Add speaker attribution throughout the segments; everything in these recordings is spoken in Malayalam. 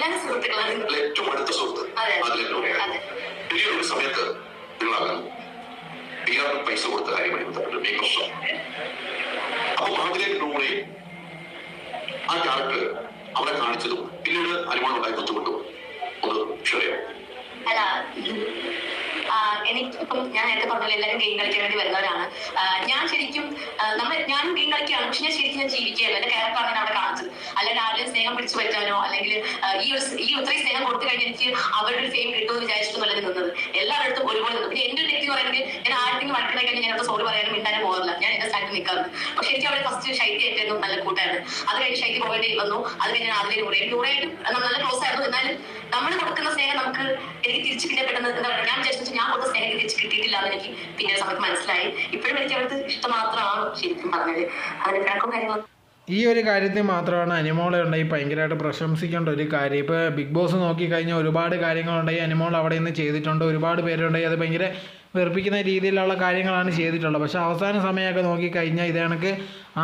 Speaker 1: എല്ലാവരും സുഹൃത്തുക്കളാണ്.
Speaker 2: ഏറ്റവും അടുത്ത സുഹൃത്ത് അതിലൂടെയാണ്. പിന്നീട് ഒരു സമയത്ത് നിങ്ങളാണ് PR പൈസ കൊടുത്ത കാര്യമായി മെയിൻ പ്രശ്നം. അപ്പൊ അതിലൂടെ ആ ക്യാരക്ടർ അവിടെ കാണിച്ചതും പിന്നീട് അനുമാനമുണ്ടായി ബുദ്ധിമുട്ടും ഒന്ന് ഷെയർ.
Speaker 1: അല്ല, എനിക്കിപ്പം ഞാൻ നേരത്തെ പറഞ്ഞ എല്ലാവരും ഗെയിം കളിക്കാൻ വേണ്ടി വരുന്നവരാണ്. ഞാൻ ശരിക്കും ഞാനും ഗെയിം കളിക്കുകയാണ്. പക്ഷെ ഞാൻ ശരിക്കും ഞാൻ ജീവിക്കുകയല്ലോ. എന്റെ ക്യാരക്ടർ അങ്ങനെ അവിടെ കാണിച്ചത്. അല്ലാണ്ട് ആരുടെയും സ്നേഹം പിടിച്ചു പറ്റാനോ അല്ലെങ്കിൽ ഈ ഇത്രയും സ്നേഹം കൊടുത്തു കഴിഞ്ഞാൽ എനിക്ക് അവരുടെ ഒരു ഫെയിം കിട്ടുമെന്ന് വിചാരിച്ചിട്ടൊന്നുമല്ല നിന്നത്. എല്ലാവരുടെ ഒരുപോലെ നിന്നു. പിന്നെ എന്റെ ഒരു വ്യക്തി പറയുന്നത് ഞാൻ ആർക്കെങ്കിലും വഴക്കിടായി കഴിഞ്ഞാൽ ഞാൻ സോറി പറയാനും മിണ്ടാനും പോകാറില്ല. ഞാൻ എന്റെ സ്ഥലത്ത് നിൽക്കാറുണ്ട്. പക്ഷെ എനിക്ക് അവിടെ ഫസ്റ്റ് ശൈത്യ ഏറ്റവും നല്ല കൂട്ടായിരുന്നു. അത് കഴിഞ്ഞ് ശൈത്യ പോകേണ്ടി വന്നു. അത് കഴിഞ്ഞ് ഞാൻ അതിലേക്ക് നൂറായിട്ടും നല്ല ക്ലോസ് ആയിരുന്നു. എന്നാലും നമ്മൾ കൊടുക്കുന്ന സ്നേഹം നമുക്ക് എനിക്ക് തിരിച്ചു പിന്നെ പെട്ടെന്ന് എന്താ പറയുക, ഞാൻ വിചാരിച്ചു ഞാൻ കൊടുത്ത സ്നേഹം തിരിച്ച് കിട്ടിയിട്ടില്ല എന്ന് എനിക്ക് പിന്നീട് സമയത്ത് മനസ്സിലായി. ഇപ്പോഴും എനിക്ക് അവിടുത്തെ ഇഷ്ടം മാത്രമാണ് ശരിക്കും പറഞ്ഞത്. അതിന് പിണക്കും കാര്യങ്ങളും
Speaker 3: ഈ ഒരു കാര്യത്തിൽ മാത്രമാണ് അനിമോളെ ഉണ്ടെങ്കിൽ ഭയങ്കരമായിട്ട് പ്രശംസിക്കേണ്ട ഒരു കാര്യം. ഇപ്പോൾ ബിഗ് ബോസ് നോക്കിക്കഴിഞ്ഞാൽ ഒരുപാട് കാര്യങ്ങളുണ്ടെങ്കിൽ അനിമോൾ അവിടെ നിന്ന് ചെയ്തിട്ടുണ്ട്. ഒരുപാട് പേരുണ്ടെങ്കിൽ അത് ഭയങ്കര വെറുപ്പിക്കുന്ന രീതിയിലുള്ള കാര്യങ്ങളാണ് ചെയ്തിട്ടുള്ളത്. പക്ഷേ അവസാന സമയമൊക്കെ നോക്കിക്കഴിഞ്ഞാൽ ഇത് കണക്ക്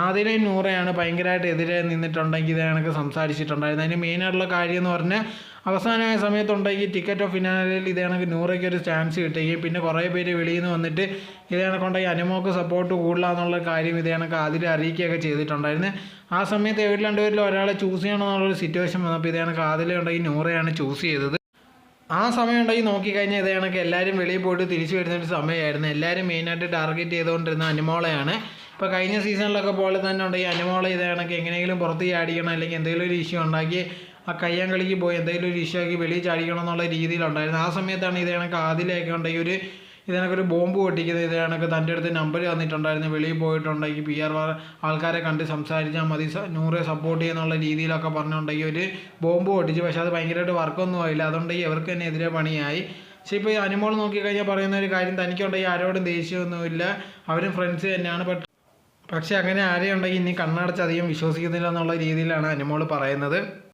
Speaker 3: ആദിലയും നൂറയാണ് ഭയങ്കരമായിട്ട് എതിരെ നിന്നിട്ടുണ്ടെങ്കിൽ ഇത് കണക്ക് സംസാരിച്ചിട്ടുണ്ടായിരുന്നു. അതിന് മെയിനായിട്ടുള്ള കാര്യം എന്ന് പറഞ്ഞാൽ അവസാനമായ സമയത്തുണ്ടെങ്കിൽ ടിക്കറ്റ് ഓഫ് ഫിനാലിൽ ഇത് കണക്ക് നൂറയ്ക്ക് ഒരു ചാൻസ് കിട്ടുകയും പിന്നെ കുറേ പേര് വെളിയിൽ നിന്ന് വന്നിട്ട് ഇത് കണക്കുണ്ടെങ്കിൽ അനിമോക്ക് സപ്പോർട്ട് കൂടുതലാന്നുള്ള കാര്യം ഇത് കണക്ക് ആദിലെ അറിയിക്കുകയൊക്കെ ചെയ്തിട്ടുണ്ടായിരുന്നു. ആ സമയത്ത് ഇവർ രണ്ടുപേരിൽ ഒരാളെ ചൂസ് ചെയ്യണമെന്നുള്ളൊരു സിറ്റുവേഷൻ വന്നപ്പോൾ ഇത് കണക്ക് ആദിലെ ഉണ്ടെങ്കിൽ നൂറയാണ് ചൂസ് ചെയ്തത്. ആ സമയം ഉണ്ടെങ്കിൽ നോക്കിക്കഴിഞ്ഞാൽ ഇത് കണക്ക് എല്ലാവരും വെളിയിൽ പോയിട്ട് തിരിച്ചു വരുന്നൊരു സമയമായിരുന്നു. എല്ലാവരും മെയിനായിട്ട് ടാർഗറ്റ് ചെയ്തുകൊണ്ടിരുന്ന അനിമോളെയാണ്. ഇപ്പോൾ കഴിഞ്ഞ സീസണിലൊക്കെ പോലെ തന്നെ ഉണ്ടെങ്കിൽ അനിമോളെ ഇത് കണക്ക് എങ്ങനെയെങ്കിലും പുറത്ത് ചാടിക്കണം അല്ലെങ്കിൽ എന്തെങ്കിലും ഒരു ഇഷ്യൂ ഉണ്ടാക്കി ആ കയ്യാങ്കളിക്ക് പോയി എന്തെങ്കിലും ഒരു ഇഷ്യൂ ആക്കി വെളിയിൽ ചാടിക്കണം എന്നുള്ള രീതിയിലുണ്ടായിരുന്നു. ആ സമയത്താണ് ഇത് കണക്ക് ആദിലൊക്കെ ഉണ്ടെങ്കിൽ ഇത് കണക്കൊരു ബോംബ് പൊട്ടിക്കുന്നത്. ഇത് കണക്ക് തൻ്റെ അടുത്ത് നമ്പർ തന്നിട്ടുണ്ടായിരുന്നു. വെളിയിൽ പോയിട്ടുണ്ടെങ്കിൽ PR ആൾക്കാരെ കണ്ട് സംസാരിച്ചാൽ മതി, നൂറെ സപ്പോർട്ട് ചെയ്യുന്നുള്ള രീതിയിലൊക്കെ പറഞ്ഞിട്ടുണ്ടെങ്കിൽ ഒരു ബോംബ് പൊട്ടിച്ചു. പക്ഷേ അത് ഭയങ്കരമായിട്ട് വർക്കൊന്നും ആയില്ല. അതുകൊണ്ടെങ്കിൽ അവർക്ക് തന്നെ എതിരെ പണിയായി. പക്ഷേ ഇപ്പോൾ ഈ അനിമോൾ നോക്കിക്കഴിഞ്ഞാൽ പറയുന്ന ഒരു കാര്യം, തനിക്കുണ്ടെങ്കിൽ ആരോടും ദേഷ്യമൊന്നുമില്ല, അവരും ഫ്രണ്ട്സ് തന്നെയാണ്. പക്ഷേ അങ്ങനെ ആരെയും ഉണ്ടെങ്കിൽ ഇനി കണ്ണടച്ച് അധികം വിശ്വസിക്കുന്നില്ല എന്നുള്ള രീതിയിലാണ് അനിമോൾ പറയുന്നത്.